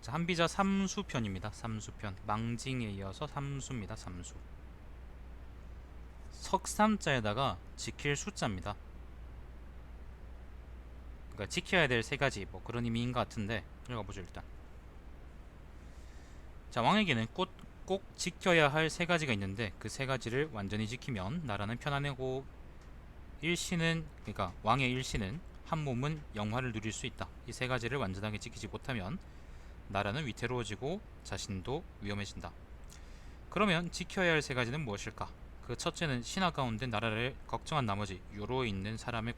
자, 한비자 삼수편입니다. 삼수편. 망징에 이어서 삼수입니다. 삼수. 석삼자에다가 지킬 숫자입니다. 그러니까 지켜야 될 세 가지 뭐 그런 의미인 것 같은데 읽어보죠 일단. 자, 왕에게는 꼭 지켜야 할 세 가지가 있는데 그 세 가지를 완전히 지키면 나라는 편안하고 일신은 그러니까 왕의 일신은 한 몸은 영화를 누릴 수 있다. 이 세 가지를 완전하게 지키지 못하면 나라는 위태로워지고 자신도 위험해진다. 그러면 지켜야 할 세 가지는 무엇일까? 그 첫째는 신하 가운데 나라를 걱정한 나머지 유로에 있는 사람의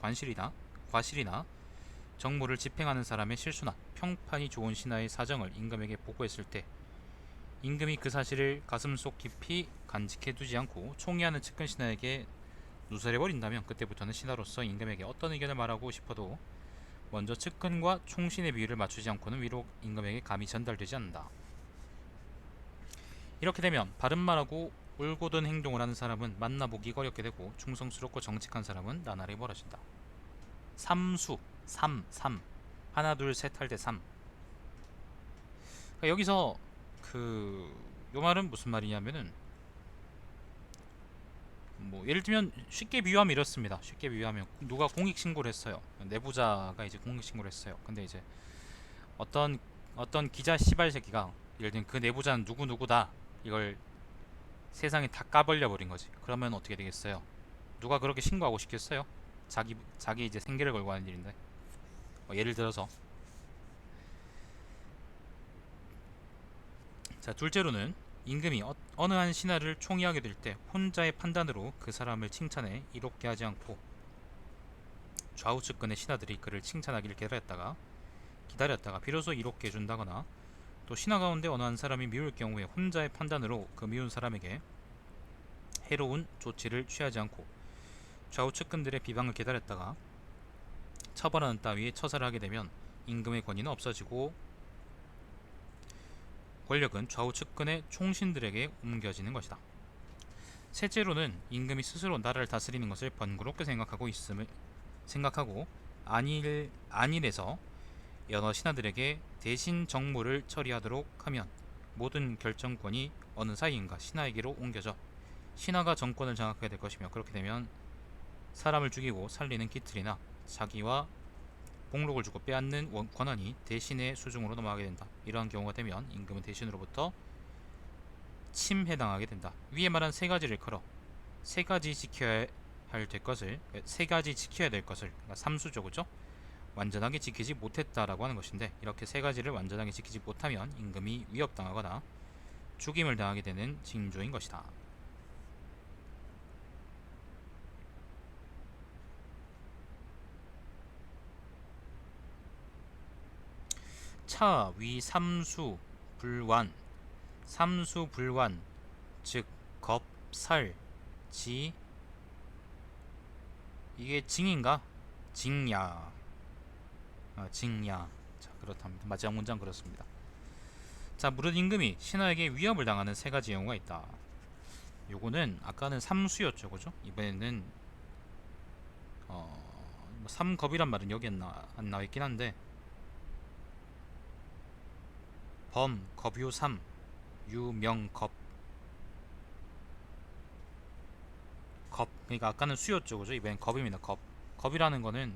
과실이나 정무를 집행하는 사람의 실수나 평판이 좋은 신하의 사정을 임금에게 보고했을 때 임금이 그 사실을 가슴속 깊이 간직해 두지 않고 총애하는 측근 신하에게 누설해버린다면 그때부터는 신하로서 임금에게 어떤 의견을 말하고 싶어도 먼저 측근과 총신의 비율을 맞추지 않고는 위로 임금에게 감히 전달되지 않는다. 이렇게 되면 바른 말하고 올곧은 행동을 하는 사람은 만나보기 어렵게 되고 충성스럽고 정직한 사람은 나날이 멀어진다. 삼수, 삼 하나 둘 셋 할 때 삼. 그러니까 여기서 요 말은 무슨 말이냐면은 뭐 예를 들면 쉽게 비유하면 이렇습니다. 쉽게 비유하면 누가 공익 신고를 했어요. 내부자가 이제 공익 신고를 했어요. 근데 이제 어떤 기자 씨발 새끼가 예를 들면 그 내부자는 누구 누구다 이걸 세상에 다 까벌려 버린 거지. 그러면 어떻게 되겠어요? 누가 그렇게 신고하고 싶겠어요? 자기 이제 생계를 걸고 하는 일인데. 예를 들어서 자, 둘째로는 임금이 어느 한 신하를 총애하게 될 때 혼자의 판단으로 그 사람을 칭찬해 이롭게 하지 않고 좌우측근의 신하들이 그를 칭찬하기를 기다렸다가 비로소 이롭게 해준다거나 또 신하 가운데 어느 한 사람이 미울 경우에 혼자의 판단으로 그 미운 사람에게 해로운 조치를 취하지 않고 좌우측근들의 비방을 기다렸다가 처벌하는 따위의 처사를 하게 되면 임금의 권위는 없어지고 권력은 좌우측근의 총신들에게 옮겨지는 것이다. 셋째로는 임금이 스스로 나라를 다스리는 것을 번거롭게 생각하고 안일해서 여러 신하들에게 대신 정무를 처리하도록 하면 모든 결정권이 어느 사이인가 신하에게로 옮겨져 신하가 정권을 장악하게 될 것이며 그렇게 되면 사람을 죽이고 살리는 기틀이나 자기와 복록을 주고 빼앗는 권한이 대신의 수중으로 넘어가게 된다. 이러한 경우가 되면 임금은 대신으로부터 침해당하게 된다. 위에 말한 세 가지를 걸어 세 가지 지켜야 될 것을 그러니까 삼수죠, 그죠? 완전하게 지키지 못했다라고 하는 것인데 이렇게 세 가지를 완전하게 지키지 못하면 임금이 위협당하거나 죽임을 당하게 되는 징조인 것이다. 차, 위, 삼수, 불완. 삼수, 불완, 즉 겁, 살, 지. 이게 징인가? 징야. 징야. 자, 그렇답니다. 마지막 문장 그렇습니다. 자, 무릇 임금이 신하에게 위협을 당하는 세 가지 경우가 있다. 요거는 아까는 삼수였죠, 그죠? 이번에는 삼겁이란 말은 여기 안 나와 있긴 한데 범, 겁유, 삼, 유명, 겁. 그러니까 아까는 수였죠, 그죠? 이번엔 겁입니다. 겁이라는 거는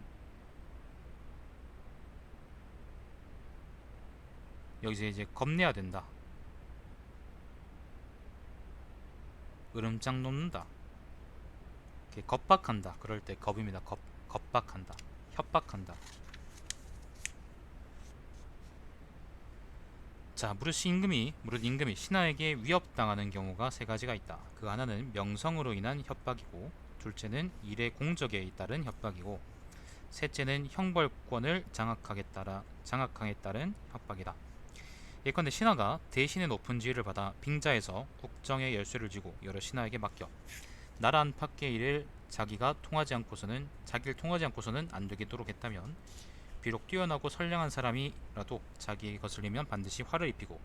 여기서 이제 겁내야 된다. 으름장 놓는다. 겁박한다. 그럴 때 겁입니다. 겁박한다. 협박한다. 자, 무릇 임금이 신하에게 위협당하는 경우가 세 가지가 있다. 그 하나는 명성으로 인한 협박이고, 둘째는 일의 공적에 따른 협박이고, 셋째는 형벌권을 장악함에 따른 협박이다. 예컨대 신하가 대신의 높은 지위를 받아 빙자에서 국정의 열쇠를 쥐고 여러 신하에게 맡겨 나라 안팎의 일을 자기를 통하지 않고서는 안 되도록 했다면 비록 뛰어나고 선량한 사람이라도 자기에게 거슬리면 반드시 화를 입히고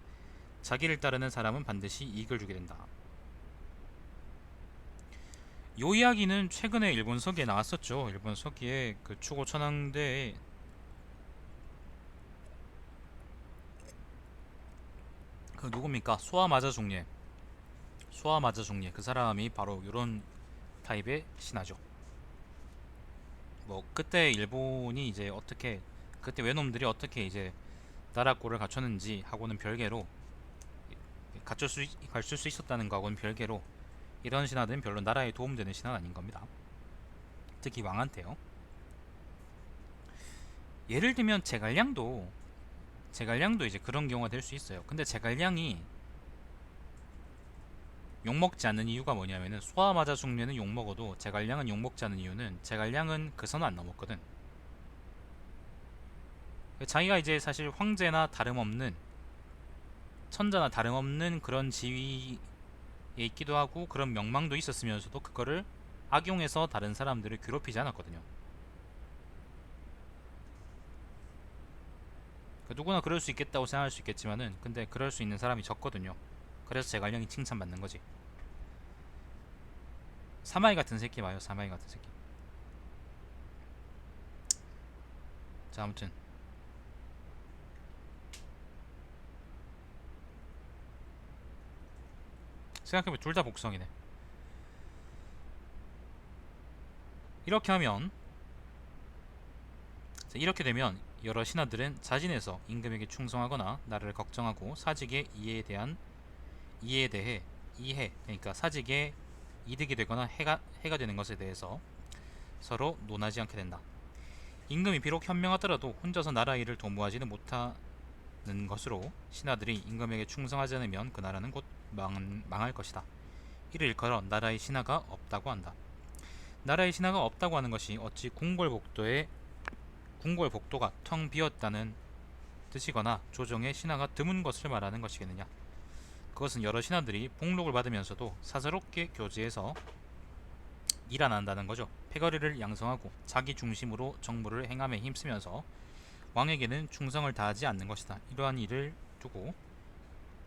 자기를 따르는 사람은 반드시 이익을 주게 된다. 요 이야기는 최근에 일본 서기에 나왔었죠. 일본 서기에 그 추고 천황대에 그 누굽니까? 소아마자 종례. 소아마자 종례. 그 사람이 바로 요런 타입의 신하죠. 뭐 그때 일본이 이제 어떻게, 그때 외놈들이 어떻게 이제 나라꼴을 갖췄는지 하고는 별개로, 갖출 수 있었다는 거하고는 별개로, 이런 신하들은 별로 나라에 도움되는 신하는 아닌 겁니다. 특히 왕한테요. 예를 들면 제갈량도 이제 그런 경우가 될 수 있어요. 근데 제갈량이 욕먹지 않는 이유가 뭐냐면은, 소아마자 중뇌는 욕먹어도 제갈량은 욕먹지 않는 이유는, 제갈량은 그 선을 안 넘었거든. 자기가 이제 사실 황제나 다름없는, 천자나 다름없는 그런 지위에 있기도 하고 그런 명망도 있었으면서도 그거를 악용해서 다른 사람들을 괴롭히지 않았거든요. 누구나 그럴 수 있겠다고 생각할 수 있겠지만은, 근데 그럴 수 있는 사람이 적거든요. 그래서 제갈량이 칭찬받는 거지. 사마이 같은 새끼 봐요. 사마이 같은 새끼. 자, 아무튼 생각해보면 둘 다 복성이네. 이렇게 하면, 이렇게 되면 여러 신하들은 자진해서 임금에게 충성하거나 나라를 걱정하고 사직의 이해에 대해, 그러니까 사직에 이득이 되거나 해가 되는 것에 대해서 서로 논하지 않게 된다. 임금이 비록 현명하더라도 혼자서 나라 일을 도모하지는 못하는 것으로, 신하들이 임금에게 충성하지 않으면 그 나라는 곧 망할 것이다. 이를 일컬어 나라의 신하가 없다고 한다. 나라의 신하가 없다고 하는 것이 어찌 궁궐복도가 텅 비었다는 뜻이거나 조정의 신하가 드문 것을 말하는 것이겠느냐. 그것은 여러 신하들이 복록을 받으면서도 사사롭게 교제해서 일 안 한다는 거죠. 패거리를 양성하고 자기 중심으로 정부를 행함에 힘쓰면서 왕에게는 충성을 다하지 않는 것이다. 이러한 일을 두고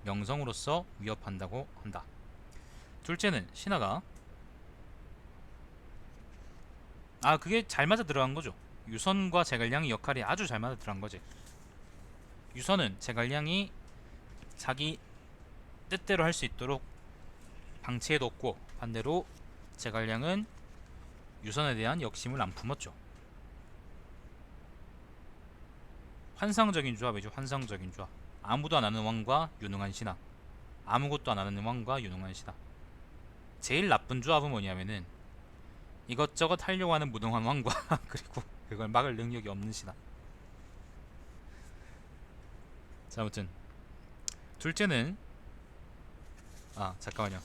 명성으로서 위협한다고 한다. 둘째는 신하가, 그게 잘 맞아 들어간 거죠. 유선과 제갈량의 역할이 아주 잘 맞아 들어간 거지. 유선은 제갈량이 자기 뜻대로 할 수 있도록 방치해뒀고, 반대로 제갈량은 유선에 대한 역심을 안 품었죠. 환상적인 조합이죠. 환상적인 조합. 아무도 안 하는 왕과 유능한 신하, 아무것도 안 하는 왕과 유능한 신하. 제일 나쁜 조합은 뭐냐면은, 이것저것 하려고 하는 무능한 왕과 그리고 그걸 막을 능력이 없는 신하. 자, 아무튼 둘째는, 잠깐만요.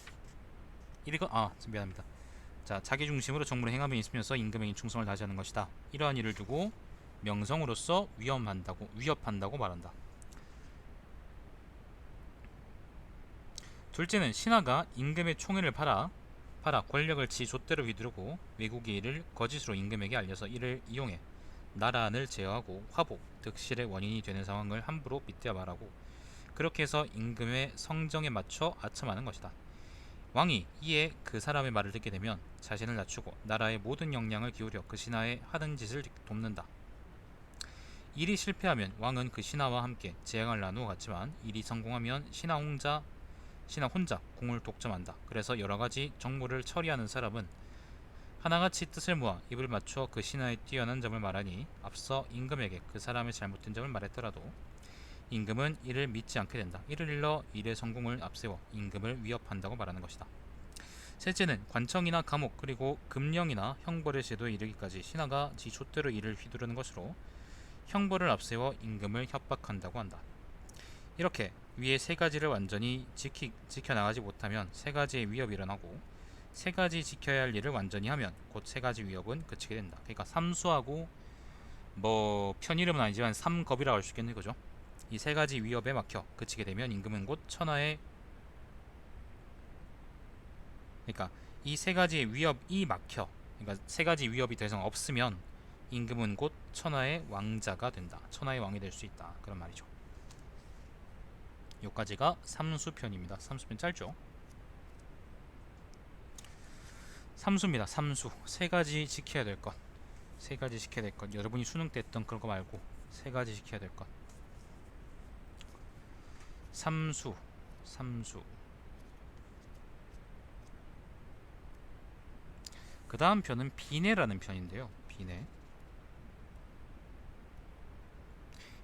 미안합니다. 자, 자기 중심으로 정부를 행함에 있으면서 임금에게 충성을 다하지 않는 것이다. 이러한 일을 두고 명성으로서 위협한다고 말한다. 둘째는 신하가 임금의 총애를 팔아 권력을 지 좆대로 휘두르고 외국의 일을 거짓으로 임금에게 알려서 이를 이용해 나라 안을 제어하고 화복, 득실의 원인이 되는 상황을 함부로 빗대어 말하고, 그렇게 해서 임금의 성정에 맞춰 아첨하는 것이다. 왕이 이에 그 사람의 말을 듣게 되면 자신을 낮추고 나라의 모든 역량을 기울여 그 신하의 하는 짓을 돕는다. 일이 실패하면 왕은 그 신하와 함께 재앙을 나누어 갔지만, 일이 성공하면 신하 혼자 공을 독점한다. 그래서 여러가지 정무를 처리하는 사람은 하나같이 뜻을 모아 입을 맞춰 그 신하의 뛰어난 점을 말하니, 앞서 임금에게 그 사람의 잘못된 점을 말했더라도 임금은 이를 믿지 않게 된다. 이를 일러 일의 성공을 앞세워 임금을 위협한다고 말하는 것이다. 셋째는 관청이나 감옥, 그리고 금령이나 형벌의 제도에 이르기까지 신하가 지 좆대로 일을 휘두르는 것으로 형벌을 앞세워 임금을 협박한다고 한다. 이렇게 위에 세 가지를 완전히 지켜나가지 못하면 세 가지의 위협이 일어나고, 세 가지 지켜야 할 일을 완전히 하면 곧 세 가지 위협은 그치게 된다. 그러니까 삼수하고, 뭐 편이름은 아니지만 삼겁이라고 할 수 있겠네, 그죠? 이 세 가지 위협에 막혀 그치게 되면 임금은 곧 천하의, 그러니까 이 세 가지의 위협이 막혀, 그러니까 세 가지 위협이 더 이상 없으면 임금은 곧 천하의 왕자가 된다. 천하의 왕이 될 수 있다. 그런 말이죠. 여기까지가 삼수편입니다. 삼수편 짧죠? 삼수입니다. 삼수. 세 가지 지켜야 될 것. 세 가지 지켜야 될 것. 여러분이 수능 때 했던 그런 거 말고 세 가지 지켜야 될 것. 삼수. 삼수. 그 다음 편은 비내라는 편인데요.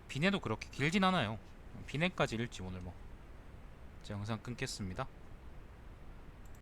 비내도 그렇게 길진 않아요. 비내까지 읽지 오늘 뭐. 제 영상 끊겠습니다.